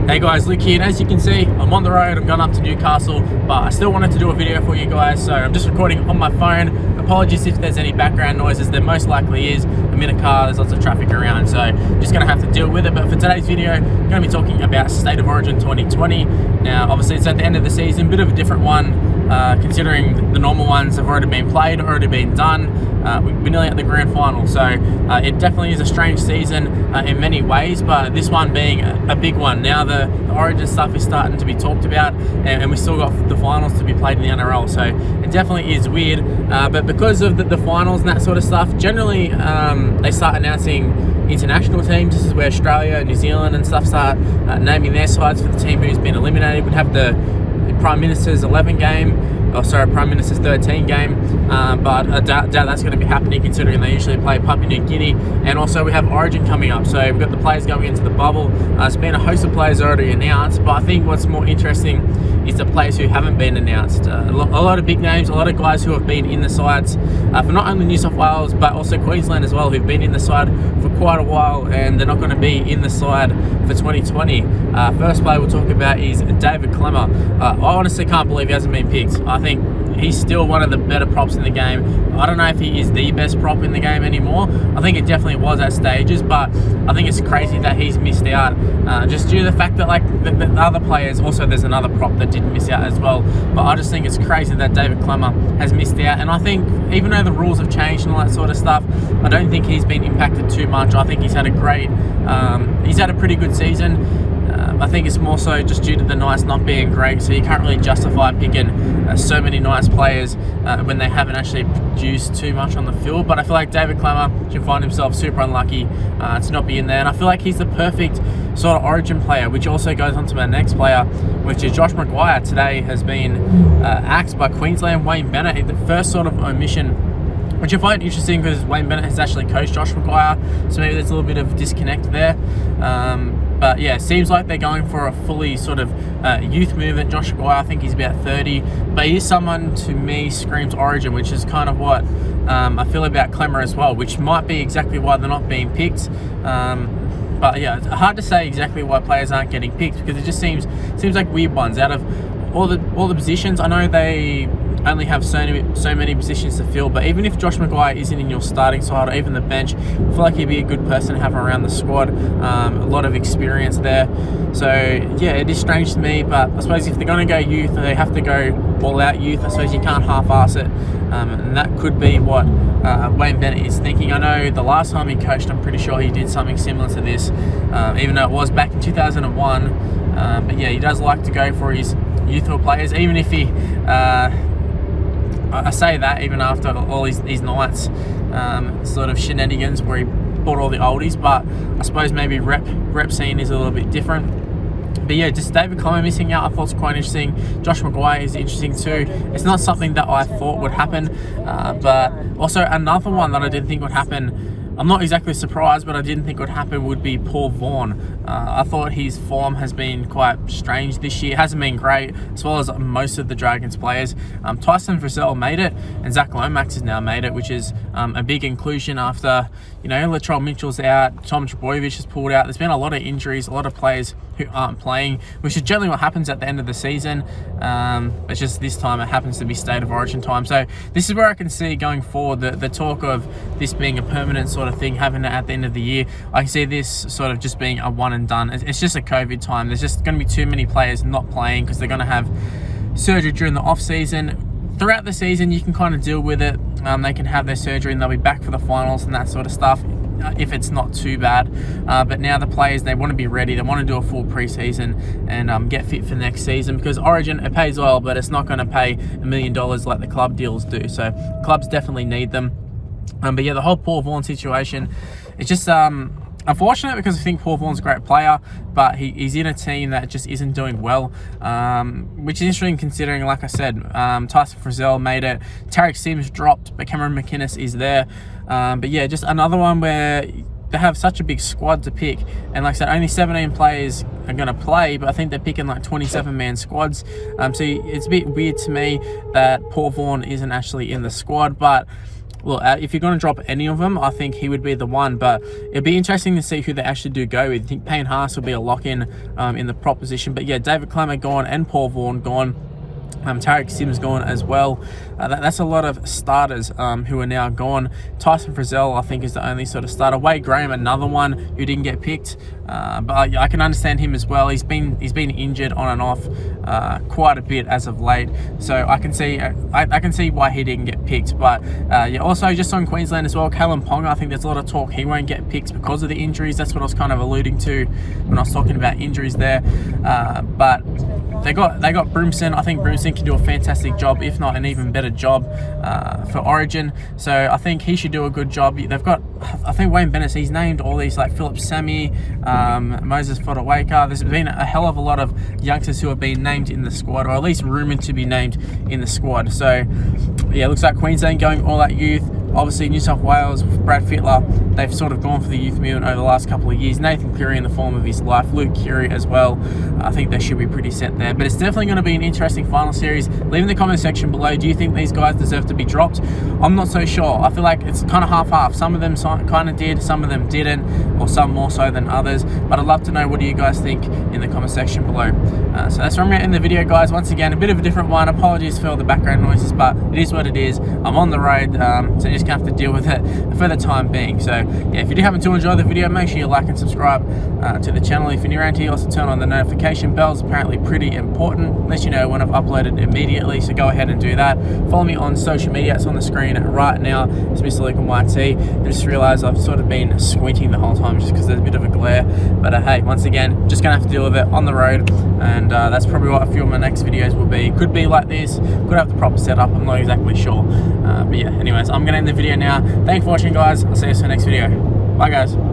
Hey guys, Luke here, and as you can see, I'm on the road. I'm going up to Newcastle, but I still wanted to do a video for you guys, so I'm just recording on my phone. Apologies if there's any background noises. There most likely is. I'm in a car, there's lots of traffic around, so just going to have to deal with it. But for today's video, I'm going to be talking about State of Origin 2020. Now, obviously, it's at the end of the season, bit of a different one, considering the normal ones have already been played, already been done. We're nearly at the grand final, so it definitely is a strange season in many ways, but this one being a big one. Now the Origin stuff is starting to be talked about, and we still got the finals to be played in the NRL, so it definitely is weird. But because of the finals and that sort of stuff, generally they start announcing international teams. This is where Australia, New Zealand and stuff start naming their sides for the team who's been eliminated. We'd have the Prime Minister's 11 game, Prime Minister's 13 game, but I doubt that's going to be happening considering they usually play Papua New Guinea. And also we have Origin coming up, so we've got the players going into the bubble. There's been a host of players already announced, but I think what's more interesting is the players who haven't been announced. A lot of big names, a lot of guys who have been in the sides for not only New South Wales but also Queensland as well, who've been in the side for quite a while, and they're not going to be in the side for 2020. First player we'll talk about is David Klemmer. I honestly can't believe he hasn't been picked. I think he's still one of the better props in the game. I don't know if he is the best prop in the game anymore. I think it definitely was at stages, but I think it's crazy that he's missed out just due to the fact that like the other players, also there's another prop that did miss out as well. But I just think it's crazy that David Klemmer has missed out, and I think even though the rules have changed and all that sort of stuff, I don't think he's been impacted too much. I think he's had a pretty good season. I think it's more so just due to the Knights not being great, so you can't really justify picking so many Knights players when they haven't actually produced too much on the field. But I feel like David Klemmer should find himself super unlucky to not be in there, and I feel like he's the perfect sort of Origin player, which also goes on to my next player, which is Josh Maguire. Today has been axed by Queensland Wayne Bennett, the first sort of omission, which I find interesting because Wayne Bennett has actually coached Josh Maguire, so maybe there's a little bit of disconnect there. But yeah, it seems like they're going for a fully sort of youth movement. Josh Maguire, I think he's about 30, but he is someone to me screams Origin, which is kind of what I feel about Klemmer as well, which might be exactly why they're not being picked. But yeah, it's hard to say exactly why players aren't getting picked, because it just seems like weird ones. Out of all the positions, I know they only have so many positions to fill, but even if Josh Maguire isn't in your starting side or even the bench, I feel like he'd be a good person to have around the squad. A lot of experience there, so yeah, it is strange to me. But I suppose if they're going to go youth, they have to go all out youth. I suppose you can't half-ass it, and that could be what Wayne Bennett is thinking. I know the last time he coached, I'm pretty sure he did something similar to this, even though it was back in 2001. But yeah, he does like to go for his youthful players, even if he I say that even after all these Knights sort of shenanigans where he bought all the oldies, but I suppose maybe rep scene is a little bit different. But yeah, just David Klemmer missing out, I thought was quite interesting. Josh Maguire is interesting too. It's not something that I thought would happen, but also another one that I didn't think would happen, I'm not exactly surprised, but I didn't think would happen, would be Paul Vaughan. I thought his form has been quite strange this year. It hasn't been great, as well as most of the Dragons players. Tyson Frizzell made it, and Zach Lomax has now made it, which is a big inclusion after, Latrell Mitchell's out, Tom Trbojevic has pulled out. There's been a lot of injuries, a lot of players who aren't playing, which is generally what happens at the end of the season. It's just this time it happens to be State of Origin time. So this is where I can see going forward the talk of this being a permanent sort of thing, having it at the end of the year. I can see this sort of just being a one and done. It's just a COVID time. There's just going to be too many players not playing because they're going to have surgery during the off season. Throughout the season, you can kind of deal with it. They can have their surgery and they'll be back for the finals and that sort of stuff, if it's not too bad. But now the players, they want to be ready. They want to do a full preseason and get fit for next season, because Origin, it pays well, but it's not going to pay $1 million like the club deals do. So clubs definitely need them. But yeah, the whole Paul Vaughan situation, it's just unfortunate, because I think Paul Vaughan's a great player, but he's in a team that just isn't doing well, which is interesting considering, like I said, Tyson Frizzell made it, Tarek Sims dropped, but Cameron McInnes is there. But yeah, just another one where they have such a big squad to pick, and like I said, only 17 players are going to play, but I think they're picking like 27-man squads. So it's a bit weird to me that Paul Vaughan isn't actually in the squad, but well, if you're going to drop any of them, I think he would be the one. But it'd be interesting to see who they actually do go with. I think Payne Haas will be a lock-in in the prop position. But yeah, David Klemmer gone and Paul Vaughan gone. Tarek Sims gone as well. That's a lot of starters who are now gone. Tyson Frizzell, I think, is the only sort of starter. Wade Graham, another one who didn't get picked, but I can understand him as well. He's been injured on and off quite a bit as of late, so I can see why he didn't get picked. But yeah, also just on Queensland as well, Kalen Ponga, I think there's a lot of talk he won't get picked because of the injuries. That's what I was kind of alluding to when I was talking about injuries there. But they got Broomson. I think Broomson can do a fantastic job, if not an even better job for Origin. So I think he should do a good job. They've got, I think Wayne Bennett, he's named all these, like Philip Sammy, Moses Fodawaker. There's been a hell of a lot of youngsters who have been named in the squad, or at least rumoured to be named in the squad. So yeah, it looks like Queensland going all out youth. Obviously, New South Wales, Brad Fittler, they've sort of gone for the youth movement over the last couple of years. Nathan Cleary in the form of his life, Luke Keary as well. I think they should be pretty set there. But it's definitely going to be an interesting final series. Leave in the comment section below, do you think these guys deserve to be dropped? I'm not so sure. I feel like it's kind of half-half. Some of them kind of did, some of them didn't, or some more so than others. But I'd love to know, what do you guys think in the comment section below? So that's where I'm going to end the video, guys. Once again, a bit of a different one. Apologies for all the background noises, but it is what it is. I'm on the road, so you just have to deal with it for the time being. So yeah, if you do happen to enjoy the video, make sure you like and subscribe to the channel. If you're new around here, also turn on the notification bells. Apparently pretty important, let you know when I've uploaded immediately, so go ahead and do that. Follow me on social media, it's on the screen right now. It's Mr. Luke YT. I just realized I've sort of been squinting the whole time just because there's a bit of a glare, but hey, once again, just gonna have to deal with it on the road. And that's probably what a few of my next videos will be. Could be like this, could have the proper setup, I'm not exactly sure. But yeah, anyways, I'm gonna end the video now. Thanks for watching, guys. I'll see you in the next video. Bye, guys.